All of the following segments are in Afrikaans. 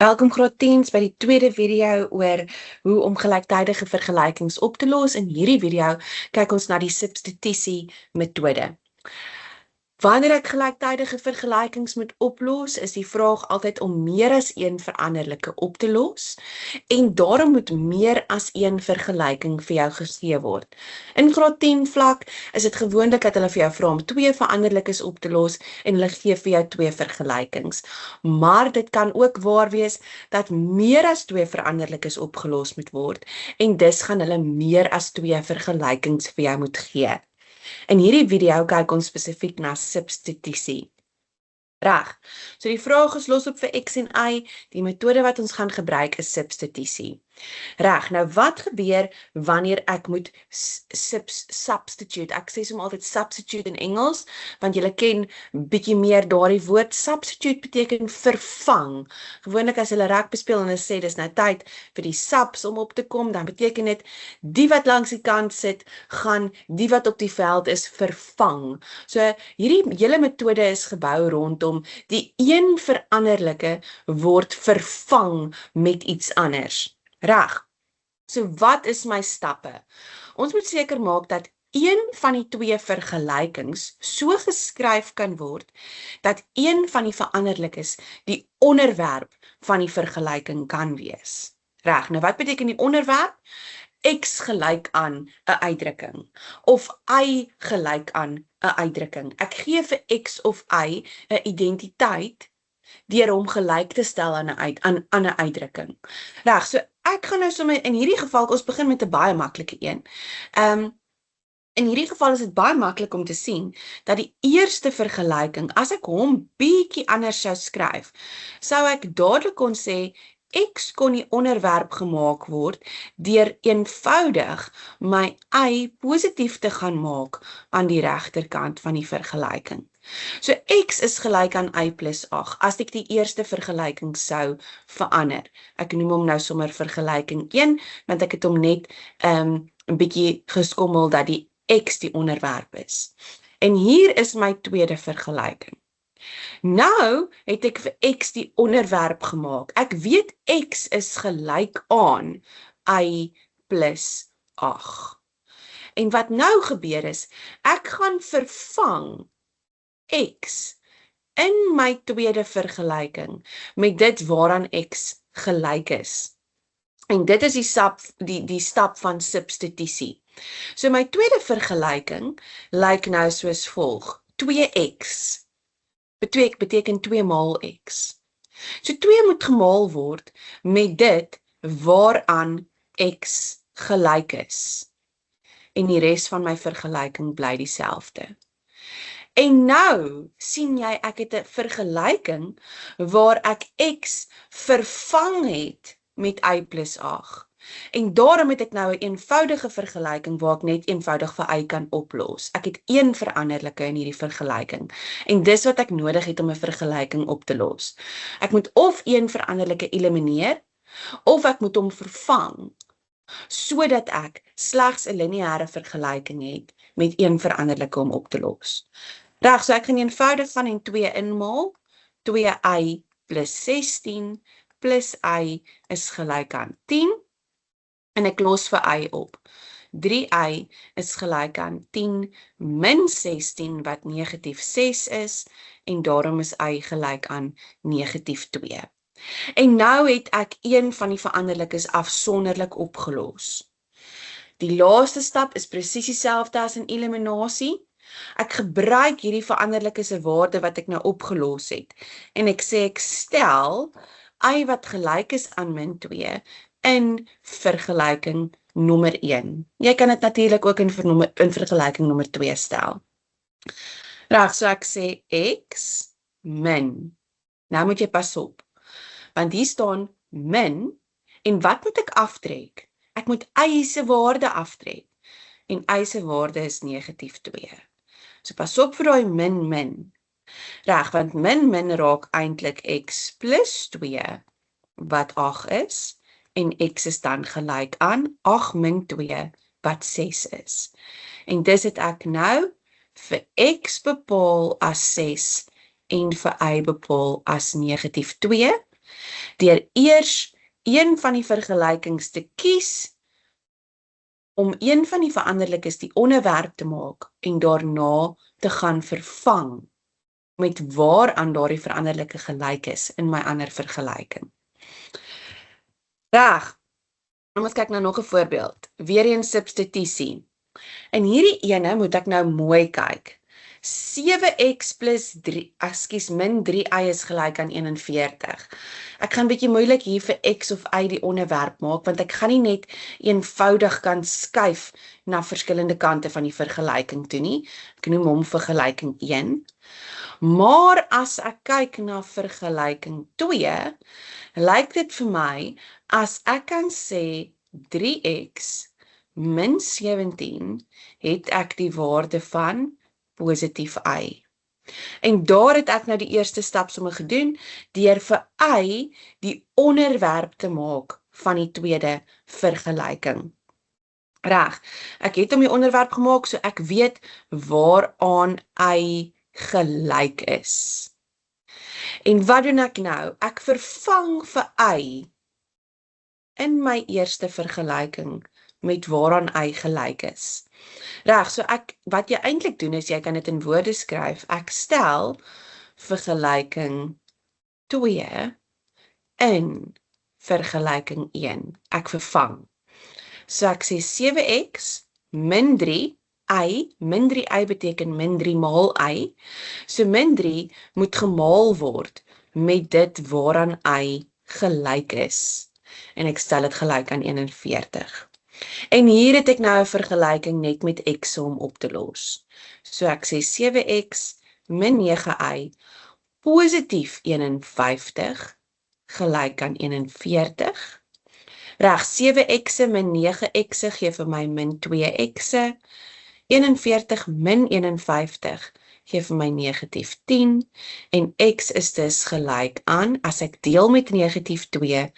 Welkom graad 10 by die tweede video oor hoe om gelyktydige vergelykings op te los. In hierdie video kyk ons na die substitusie metode. Wanneer ek gelyktydige vergelykings moet oplos, is die vraag altyd om meer as een veranderlike op te los en daarom moet meer as een vergelyking vir jou gegee word. In graad 10 vlak is dit gewoonlik dat hulle vir jou vra om 2 veranderlikes op te los en hulle gee vir jou 2 vergelykings. Maar dit kan ook waar wees dat meer as 2 veranderlikes opgelos moet word en dus gaan hulle meer as 2 vergelykings vir jou moet gee. In hierdie video kyk ons spesifiek na substitusie. Reg, so die vraag is los op vir x en y, die metode wat ons gaan gebruik is substitusie. Reg, nou wat gebeur wanneer ek moet substitute? Ek sê soms altyd substitute in Engels, want julle ken bietjie meer daardie woord. Substitute beteken vervang. Gewoonlik as hulle rugby speel en hulle sê dis nou tyd vir die subs om op te kom, dan beteken dit die wat langs die kant sit, gaan die wat op die veld is vervang. So hierdie hele metode is gebou rondom die een veranderlike word vervang met iets anders. Reg, so wat is my stappe? Ons moet seker maak dat een van die 2 vergelykings so geskryf kan word, dat een van die veranderlikes die onderwerp van die vergelyking kan wees. Reg, nou wat beteken die onderwerp? X gelyk aan 'n uitdrukking, of y gelyk aan 'n uitdrukking. Ek gee vir X of y 'n identiteit, deur hom gelyk te stel aan 'n uitdrukking. Reg, so ek gaan nou sommer in hierdie geval, ons begin met 'n baie maklike een. In hierdie geval is dit baie maklik om te sien dat die eerste vergelyking, as ek hom bietjie anders sou skryf, sou ek dadelik kon sê X kon die onderwerp gemaak word deur eenvoudig my y positief te gaan maak aan die regterkant van die vergelyking. So x is gelyk aan y plus 8, as ek die eerste vergelyking sou verander. Ek noem hom nou sommer vergelyking 1, want ek het hom net 'n bietjie geskommel dat die x die onderwerp is. En hier is my tweede vergelyking. Nou het ek vir x die onderwerp gemaak. Ek weet x is gelyk aan y plus 8. En wat nou gebeur is, ek gaan vervang x in my tweede vergelyking met dit waaraan x gelyk is. En dit is die stap van substitusie. So my tweede vergelyking lyk nou soos volg. 2x beteken 2 maal x. So 2 moet gemaal word met dit waaraan x gelyk is. En die res van my vergelyking bly dieselfde. En nou sien jy ek het 'n vergelyking waar ek x vervang het met y plus 8. En daarom het ek nou 'n eenvoudige vergelyking waar ek net eenvoudig vir y kan oplos. Ek het een veranderlike in hierdie vergelyking. En dis wat ek nodig het om 'n vergelyking op te los. Ek moet of een veranderlike elimineer, of ek moet hom vervang, sodat ek slegs 'n lineêre vergelyking het met een veranderlike om op te los. Reg, so ek gaan eenvoudig van en 2 inmaal. 2y plus 16 plus y is gelyk aan 10. En ek los vir y op. 3y is gelyk aan 10 min 16 wat negatief 6 is, en daarom is y gelyk aan negatief 2. En nou het ek een van die veranderlikes afsonderlik opgelos. Die laaste stap is presies dieselfde as in eliminasie. Ek gebruik hierdie veranderlike se waarde wat ek nou opgelos het. En ek sê ek stel y wat gelyk is aan min 2 in vergelyking nommer 1. Jy kan dit natuurlik ook in vergelyking nommer 2 stel. Reg, so ek sê x min. Nou moet jy pas op, want hier staan min, en wat moet ek aftrek? Ek moet y se waarde aftrek, en y se waarde is negatief 2. So pas op vir daai min. Reg, want min raak eintlik x plus 2, wat 8 is, en x is dan gelyk aan 8 min 2, wat 6 is. En dis het ek nou vir x bepaal as 6 en vir y bepaal as negatief 2. deur eers een van die vergelykings te kies, om een van die veranderlikes die onderwerp te maak en daarna te gaan vervang met waaraan daardie veranderlike gelyk is in my ander vergelyking. Reg, kom ons kyk nou nog 'n voorbeeld. Weereens substitusie. En hierdie ene moet ek nou mooi kyk. 7x plus 3, min 3y is gelyk aan 41. Ek gaan bietjie moeilik hier vir x of y die onderwerp maak, want ek gaan nie net eenvoudig kan skuif na verskillende kante van die vergelyking toe nie. Ek noem hom vergelyking 1. Maar as ek kyk na vergelyking 2, lyk dit vir my as ek kan sê 3x min 17 het ek die waarde van positief y. En daar het ek nou die eerste stap sommer gedoen, deur vir y die onderwerp te maak van die tweede vergelyking. Reg, ek het hom die onderwerp gemaak, so ek weet waaraan y gelyk is. En wat doen ek nou? Ek vervang vir y in my eerste vergelyking met waaraan y gelyk is. Reg, so wat jy eintlik doen is, jy kan dit in woorde skryf, ek stel vergelyking 2 in vergelyking 1. Ek vervang. So ek sê 7x min 3, min 3y beteken min 3 maal y, so min 3 moet gemaal word met dit waaraan y gelyk is. En ek stel dit gelyk aan 41. En hier het ek nou 'n vergelyking net met x om op te los. So ek sê 7x min 9y positief 51 gelyk aan 41. Reg, 7x min 9x gee vir my min 2x. 41 min 51 gee vir my negatief 10. En x is dus gelyk aan, as ek deel met negatief 2,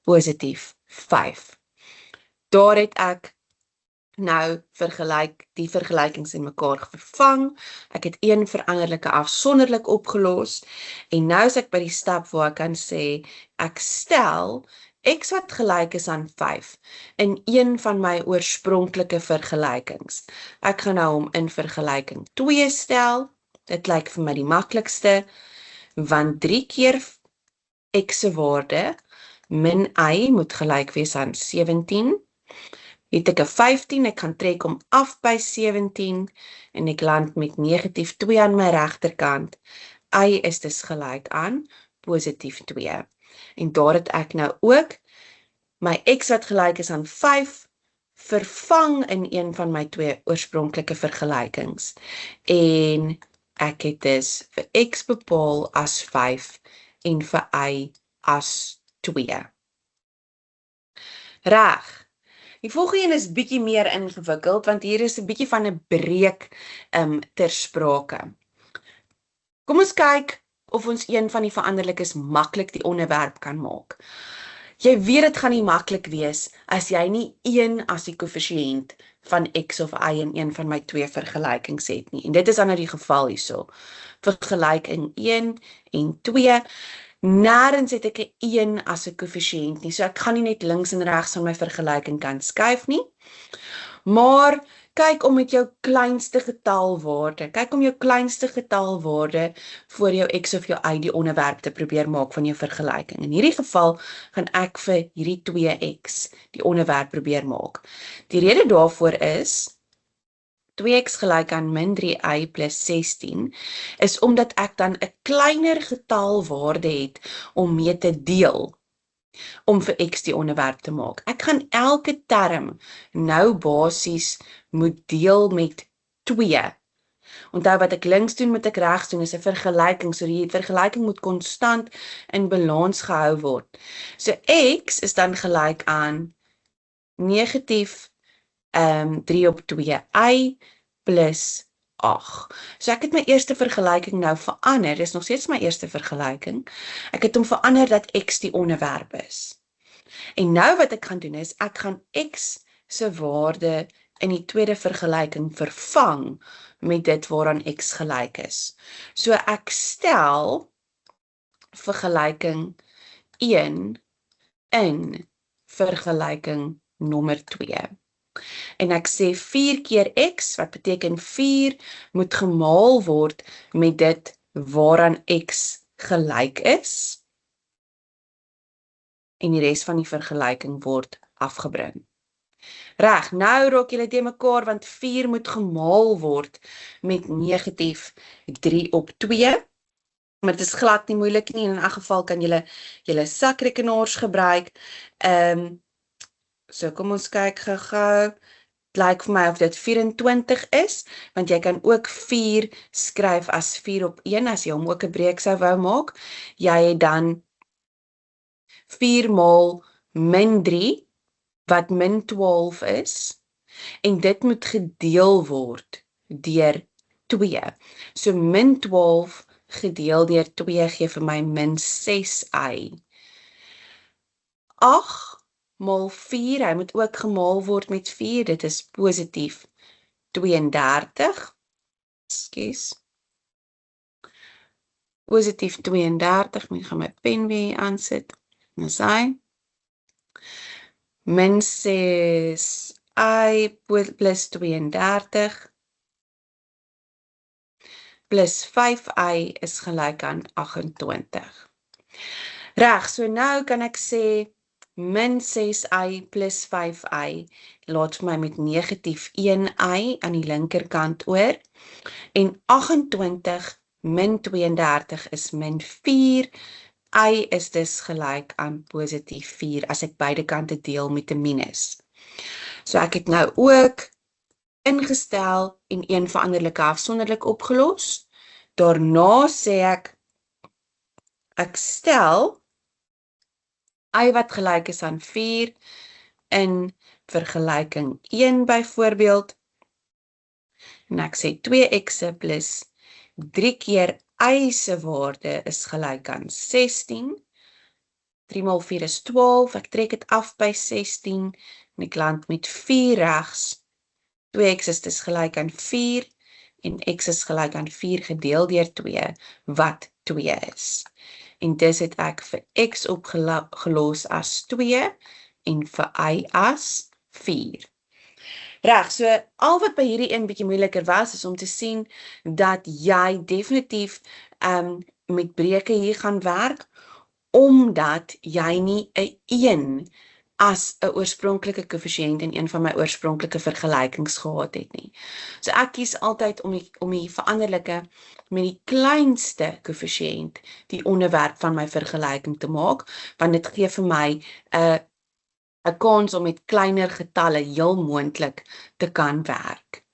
positief 5. Daar het ek nou die vergelykings in mekaar vervang. Ek het een veranderlike afsonderlik opgelos. En nou is ek by die stap waar ek kan sê, ek stel x wat gelyk is aan 5 in een van my oorspronklike vergelykings. Ek gaan nou hom in vergelyking 2 stel. Dit lyk vir my die maklikste, want 3 keer x se waarde min y moet gelyk wees aan 17. Het ek 'n 15, ek gaan trek hom af by 17 en ek land met negatief 2 aan my regterkant. Y is dus gelyk aan positief 2. En daar het ek nou ook my x wat gelyk is aan 5 vervang in een van my twee oorspronklike vergelykings. En ek het dus vir x bepaal as 5 en vir y as 2. Reg. Die volgende een is bietjie meer ingewikkeld, want hier is 'n bietjie van 'n breek ter sprake. Kom ons kyk of ons een van die veranderlikes maklik die onderwerp kan maak. Jy weet dit gaan nie maklik wees as jy nie 1 as die koëffisiënt van x of y in een van my twee vergelykings het nie. En dit is dan nou die geval hierso. Vergelyking 1 en 2. Nêrens het ek 'n 1 as 'n koëffisiënt nie, so ek gaan nie net links en regs aan my vergelyking kan skuif nie. Maar kyk om met jou kleinste getalwaarde, voor jou x of jou y die onderwerp te probeer maak van jou vergelyking. In hierdie geval gaan ek vir hierdie 2x die onderwerp probeer maak. Die rede daarvoor is 2x gelyk aan min 3y plus 16 is omdat ek dan 'n kleiner getalwaarde het om mee te deel om vir x die onderwerp te maak. Ek gaan elke term nou basies moet deel met 2. Onthou wat ek links doen moet ek regs doen, is 'n vergelyking, so die vergelyking moet konstant in balans gehou word. So x is dan gelyk aan negatief 3 op 2y plus 8. So ek het my eerste vergelyking nou verander, dis nog steeds my eerste vergelyking. Ek het hom verander dat x die onderwerp is. En nou wat ek gaan doen is, ek gaan x se waarde in die tweede vergelyking vervang met dit waaraan x gelyk is. So ek stel vergelyking 1 in vergelyking nommer 2. En ek sê 4 keer x, wat beteken 4 moet gemaal word met dit waaraan x gelyk is. En die res van die vergelyking word afgebring. Reg, nou raak julle te mekaar want 4 moet gemaal word met negatief 3 op 2. Maar dit is glad nie moeilik nie, in elk geval kan julle sakrekenaars gebruik. So kom ons kyk gou-gou. Het lyk vir my of dit 24 is, want jy kan ook 4 skryf as 4 op 1, as jy hom ook 'n breeksou wou maak. Jy het dan 4 maal min 3, wat min 12 is, en dit moet gedeel word deur 2. So min 12 gedeel deur 2 gee vir my min 6y. 8 maal 4, hy moet ook gemaal word met 4, dit is positief 32. Ekskuus. Positief 32, moet gaan my pen weer hier aansit. Dis hy. Min 6y plus 32 plus 5y is gelyk aan 28. Reg, so nou kan ek sê min 6y plus 5y laat vir my met negatief 1y aan die linkerkant oor. En 28 min 32 is min 4. Y is dus gelyk aan positief 4 as ek beide kante deel met 'n minus. So ek het nou ook ingestel en een veranderlike afsonderlik opgelos. Daarna sê ek stel y wat gelyk is aan 4 in vergelyking 1 byvoorbeeld. En ek sê 2x plus 3 keer y se waarde is gelyk aan 16. 3 maal 4 is 12, ek trek dit af by 16, en ek land met 4 regs. 2x is dus gelyk aan 4, en x is gelyk aan 4 gedeel deur 2, wat 2 is. En dis het ek vir x opgelos as 2, en vir y as 4. Reg, so al wat by hierdie een bietjie moeiliker was, is om te sien dat jy definitief met breuke hier gaan werk, omdat jy nie 'n 1 as 'n oorspronklike koëffisiënt in een van my oorspronklike vergelykings gehad het nie. So ek kies altyd om die veranderlike met die kleinste koëffisiënt die onderwerp van my vergelyking te maak, want dit gee vir my 'n kans om met kleiner getalle heel moontlik te kan werk.